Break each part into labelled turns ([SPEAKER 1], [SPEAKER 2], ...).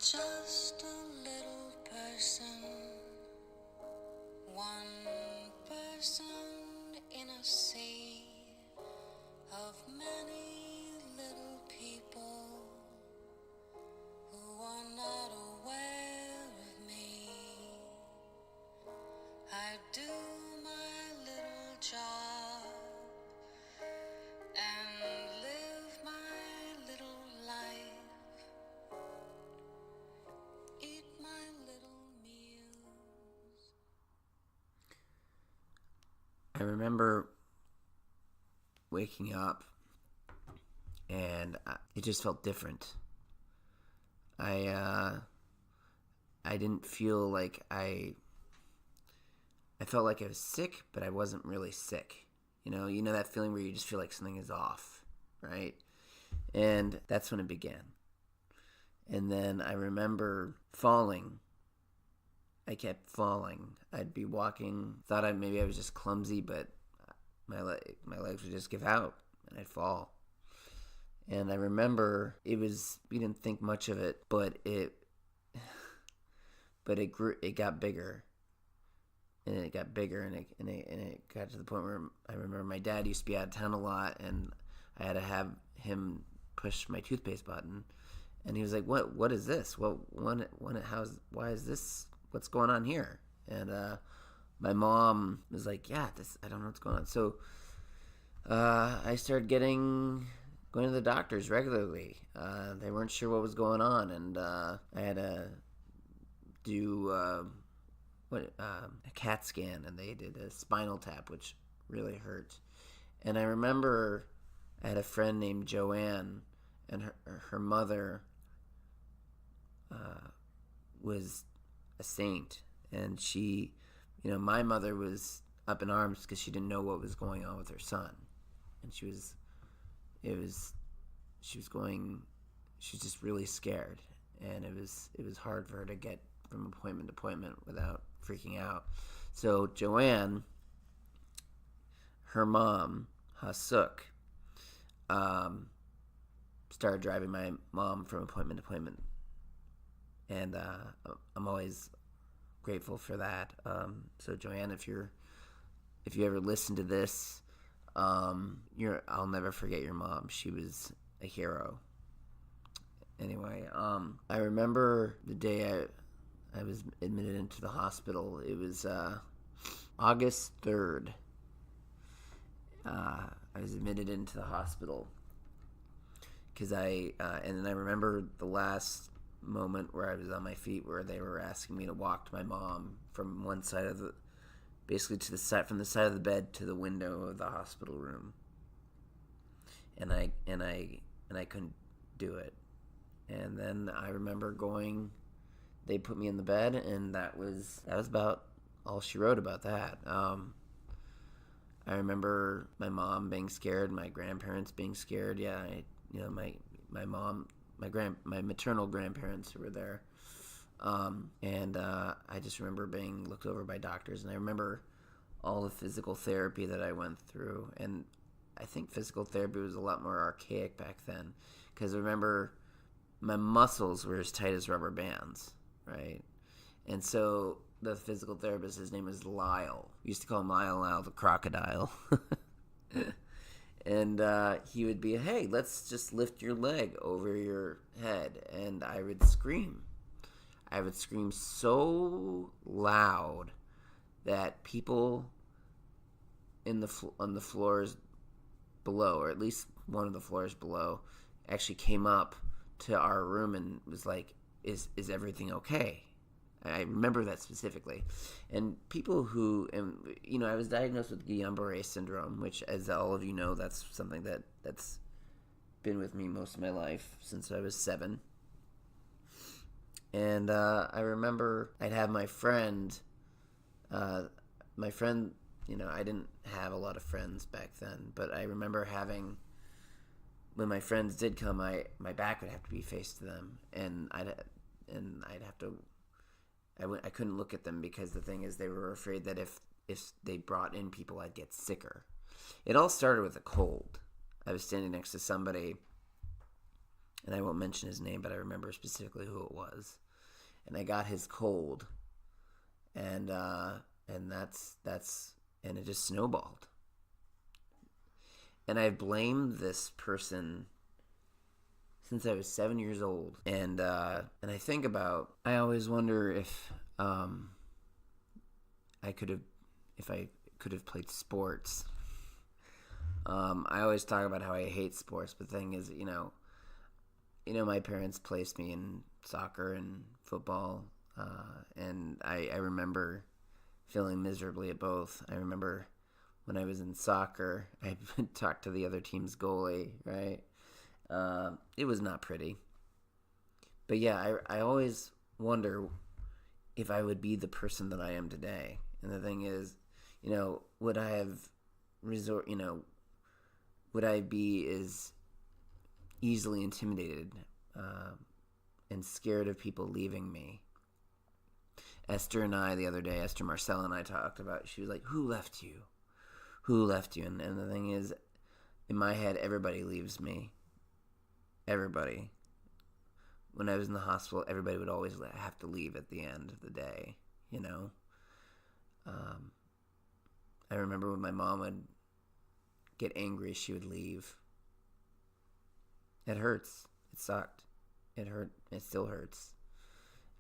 [SPEAKER 1] just a little person, one person in a sea of many little people who are not aware of me. I do my little job and live my little life, eat my little meals.
[SPEAKER 2] I remember waking up and it just felt different. I didn't feel like I felt like I was sick, but I wasn't really sick. You know that feeling where you just feel like something is off, right? And that's when it began. And then I remember falling. I kept falling. I'd be walking, thought maybe I was just clumsy, but my legs would just give out, and I'd fall. And I remember we didn't think much of it, but it grew. It got bigger, and it got bigger, and it got to the point where I remember my dad used to be out of town a lot, and I had to have him push my toothpaste button, and he was like, "What is this? Why is this? What's going on here?" And my mom was like, "Yeah, I don't know what's going on." So I started going to the doctors regularly. They weren't sure what was going on, and I had to do a CAT scan, and they did a spinal tap, which really hurt. And I remember I had a friend named Joanne, and her mother was a saint, and she, my mother was up in arms because she didn't know what was going on with her son, and she was just really scared, and it was hard for her to get from appointment to appointment without freaking out. So Joanne, her mom, Hasuk, started driving my mom from appointment to appointment, and I'm always grateful for that. So Joanne, if you ever listen to this, I'll never forget your mom. She was a hero. Anyway, I remember the day I was admitted into the hospital. It was August 3rd. I was admitted into the hospital because and then I remember the last moment where I was on my feet, where they were asking me to walk to my mom from one side of basically from the side of the bed to the window of the hospital room, and I couldn't do it. And then I remember they put me in the bed, and that was about all she wrote about that. I remember my mom being scared, my grandparents being scared. Yeah, my mom, my maternal grandparents who were there. And I just remember being looked over by doctors, and I remember all the physical therapy that I went through. And I think physical therapy was a lot more archaic back then, because I remember my muscles were as tight as rubber bands, right? And so the physical therapist, his name was Lyle. We used to call him Lyle the crocodile. And he would be, "Hey, let's just lift your leg over your head." And I would scream. I would scream so loud that people on the floors below, or at least one of the floors below, actually came up to our room and was like, "Is everything okay?" I remember that specifically. And people I was diagnosed with Guillain-Barré syndrome, which, as all of you know, that's something that's been with me most of my life since I was 7. And I remember I'd have my friend, I didn't have a lot of friends back then, but I remember when my friends did come, my back would have to be faced to them, and I'd have to, I couldn't look at them, because the thing is, they were afraid that if they brought in people, I'd get sicker. It all started with a cold. I was standing next to somebody and I won't mention his name, but I remember specifically who it was. And I got his cold, and that's and it just snowballed. And I've blamed this person since I was 7 years old, and I think about. I always wonder if I could have, if I could have played sports. I always talk about how I hate sports, but the thing is, my parents placed me in soccer and football, and I remember feeling miserably at both. I remember when I was in soccer, I talked to the other team's goalie, right? It was not pretty. But yeah, I always wonder if I would be the person that I am today. And the thing is, would I have would I be as easily intimidated and scared of people leaving me? Esther and I, the other day, Esther Marcella and I talked about, she was like, who left you? Who left you? And the thing is, in my head, everybody leaves me. Everybody. When I was in the hospital, everybody would always have to leave at the end of the day, I remember when my mom would get angry, she would leave. It hurts. It sucked. It hurt. It still hurts.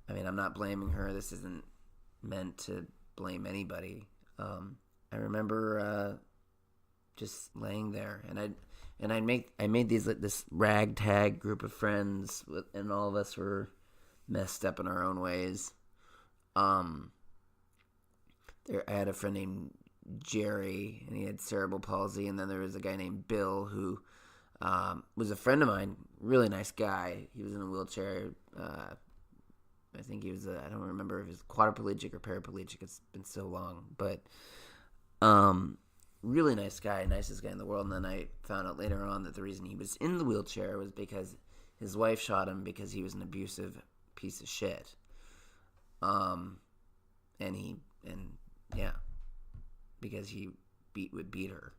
[SPEAKER 2] I mean, I'm not blaming her. This isn't meant to blame anybody. I remember just laying there, and I made this ragtag group of friends, and all of us were messed up in our own ways. I had a friend named Jerry, and he had cerebral palsy, and then there was a guy named Bill who was a friend of mine, really nice guy. He was in a wheelchair. I think he was I don't remember if he was quadriplegic or paraplegic. It's been so long, but really nice guy, nicest guy in the world. And then I found out later on that the reason he was in the wheelchair was because his wife shot him because he was an abusive piece of shit. Because he would beat her.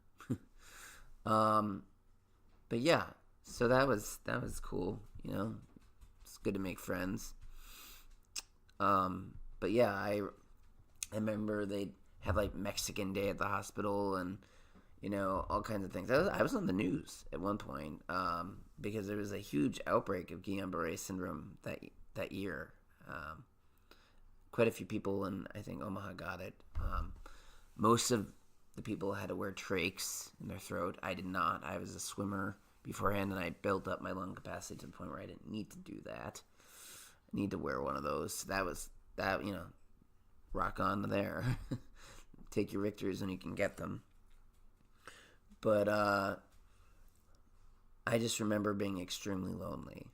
[SPEAKER 2] But yeah, so that was cool. It's good to make friends. But yeah, I remember they'd have like Mexican Day at the hospital, and all kinds of things. I was on the news at one point because there was a huge outbreak of Guillain-Barré syndrome that year. Quite a few people in, I think, Omaha got it. Most of the people had to wear trachs in their throat. I did not. I was a swimmer beforehand, and I built up my lung capacity to the point where I didn't need to do that. I need to wear one of those. Rock on there. Take your victories when you can get them. But I just remember being extremely lonely.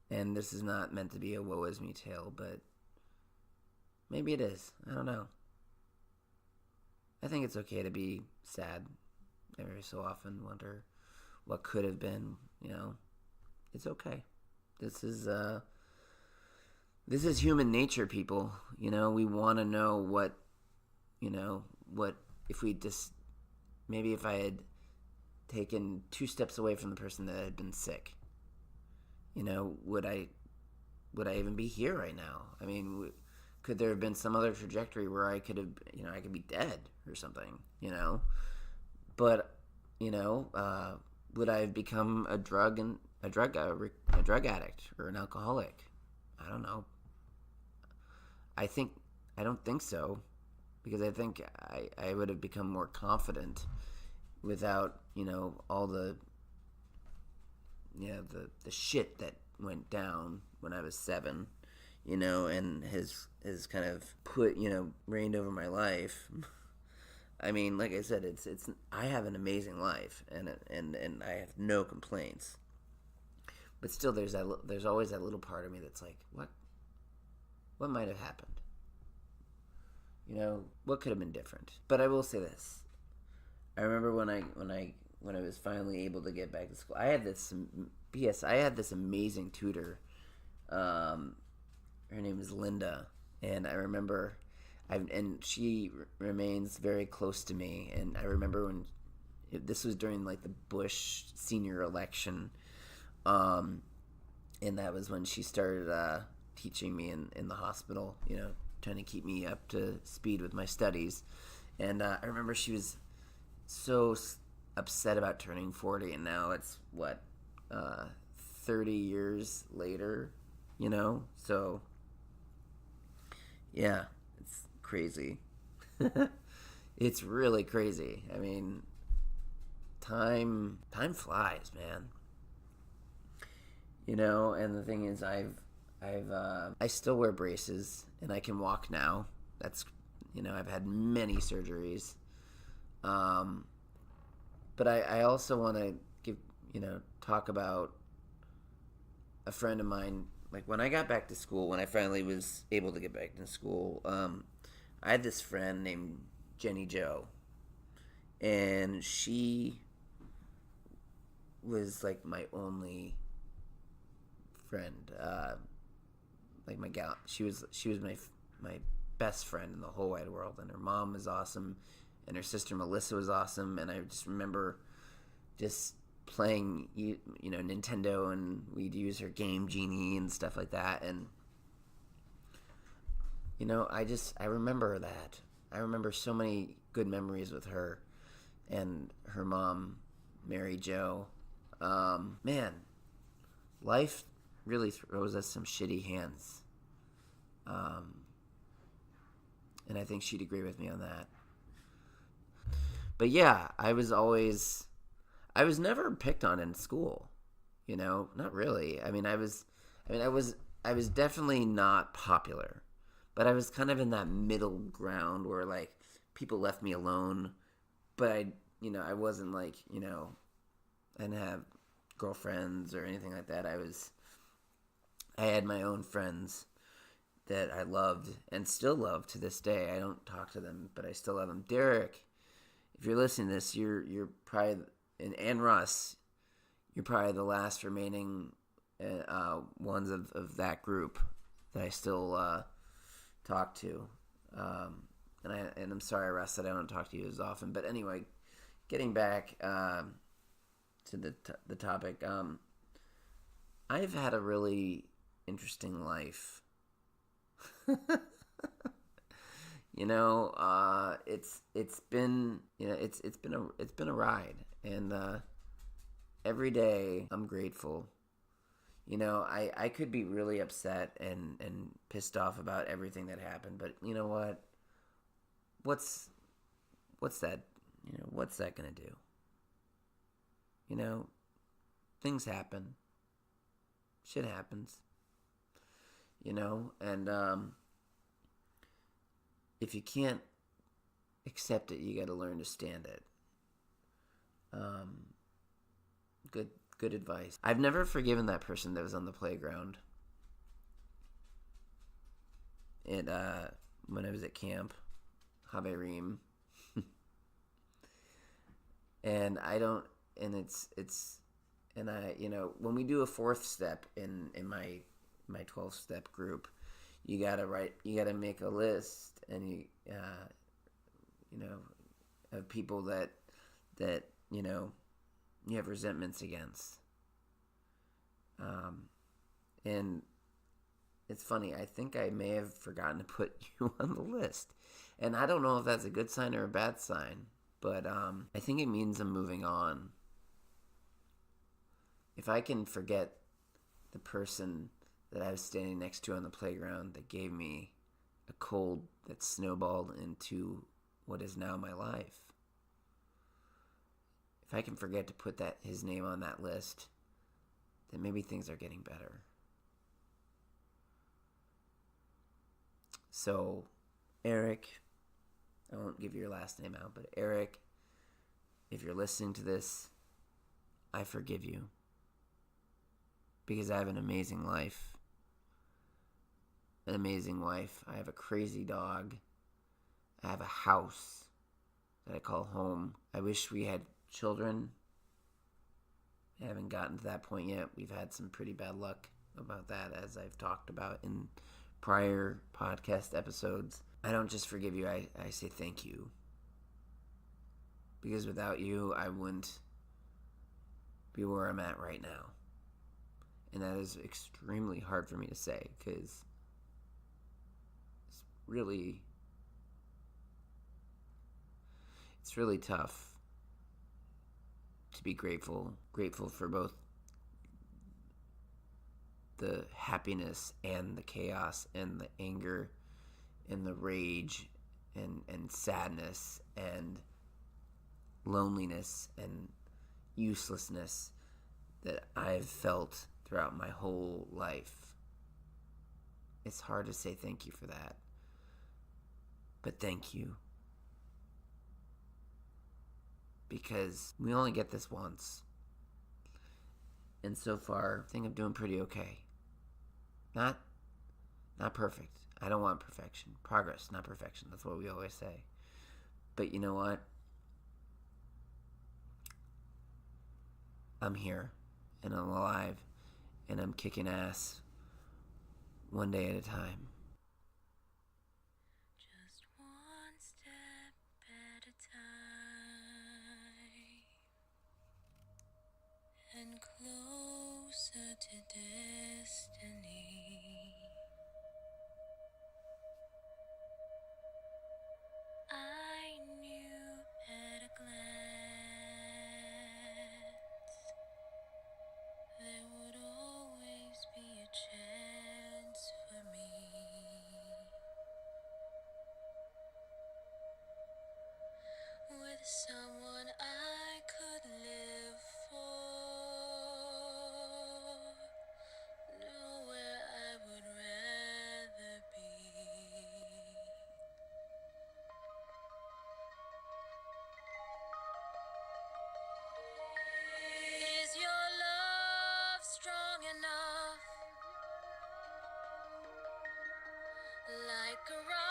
[SPEAKER 2] And this is not meant to be a woe is me tale, but maybe it is. I don't know. I think it's okay to be sad every so often, wonder what could have been, It's okay. This is human nature, people. We want to know what if we just, maybe if I had taken 2 steps away from the person that had been sick, would I even be here right now? I mean, could there have been some other trajectory where I could have, I could be dead or something, But, would I have become a drug addict or an alcoholic? I don't know. I don't think so, because I think I would have become more confident without, all the shit that went down when I was 7, and has kind of put, reigned over my life. I mean, like I said, it's I have an amazing life, and I have no complaints. But still, there's always that little part of me that's like, what might have happened? What could have been different? But I will say this: I remember when I was finally able to get back to school, I had this amazing tutor. Her name is Linda, and I remember, and she remains very close to me. And I remember when this was during like the Bush senior election. And that was when she started teaching me in the hospital, trying to keep me up to speed with my studies. And I remember she was so upset about turning 40, and now it's, 30 years later, So, yeah, it's crazy. It's really crazy. I mean, time flies, man. And the thing is, I still wear braces, and I can walk now. That's, I've had many surgeries. But I also want to talk about a friend of mine. Like, when I got back to school, when I finally was able to get back to school, I had this friend named Jenny Jo, and she was like my only friend, like my gal. She was my best friend in the whole wide world, and her mom was awesome, and her sister Melissa was awesome, and I just remember just playing Nintendo, and we'd use her Game Genie and stuff like that. And I remember that. I remember so many good memories with her and her mom, Mary Jo. Man, life really throws us some shitty hands. And I think she'd agree with me on that. But yeah, I was never picked on in school. Not really. I was definitely not popular, but I was kind of in that middle ground where, like, people left me alone, but I wasn't like, I didn't have girlfriends or anything like that. I had my own friends that I loved and still love to this day. I don't talk to them, but I still love them. Derek, if you're listening to this, you're probably, and Russ, you're probably the last remaining ones of that group that I still talk to. And I'm sorry, Russ, that I don't talk to you as often. But anyway, getting back to the topic, I've had a really interesting life. It's been a ride, and every day I'm grateful. I could be really upset and pissed off about everything that happened, but you know what? What's that? What's that gonna do? Things happen. Shit happens. And if you can't accept it, you got to learn to stand it. Good advice. I've never forgiven that person that was on the playground when I was at camp, Haverim. And I don't, and it's, and I, when we do a fourth step in my 12-step group, you gotta make a list, and of people that you have resentments against. And it's funny, I think I may have forgotten to put you on the list. And I don't know if that's a good sign or a bad sign, but I think it means I'm moving on. If I can forget the person that I was standing next to on the playground that gave me a cold that snowballed into what is now my life, if I can forget to put his name on that list, then maybe things are getting better. So, Eric, I won't give your last name out, but Eric, if you're listening to this, I forgive you. Because I have an amazing life. An amazing wife. I have a crazy dog. I have a house that I call home. I wish we had children. I haven't gotten to that point yet. We've had some pretty bad luck about that, as I've talked about in prior podcast episodes. I don't just forgive you, I say thank you. Because without you, I wouldn't be where I'm at right now. And that is extremely hard for me to say because really it's really tough to be grateful for both the happiness and the chaos and the anger and the rage and sadness and loneliness and uselessness that I've felt throughout my whole life. It's hard to say thank you for that. But thank you. Because we only get this once. And so far, I think I'm doing pretty okay. Not perfect. I don't want perfection. Progress, not perfection. That's what we always say. But you know what? I'm here, and I'm alive, and I'm kicking ass one day at a time.
[SPEAKER 1] Just one step at a time, and closer to destiny. I knew at a glance there would always be a chance for me, with someone I could live for, nowhere I would rather be. Is your love strong enough? Like a rock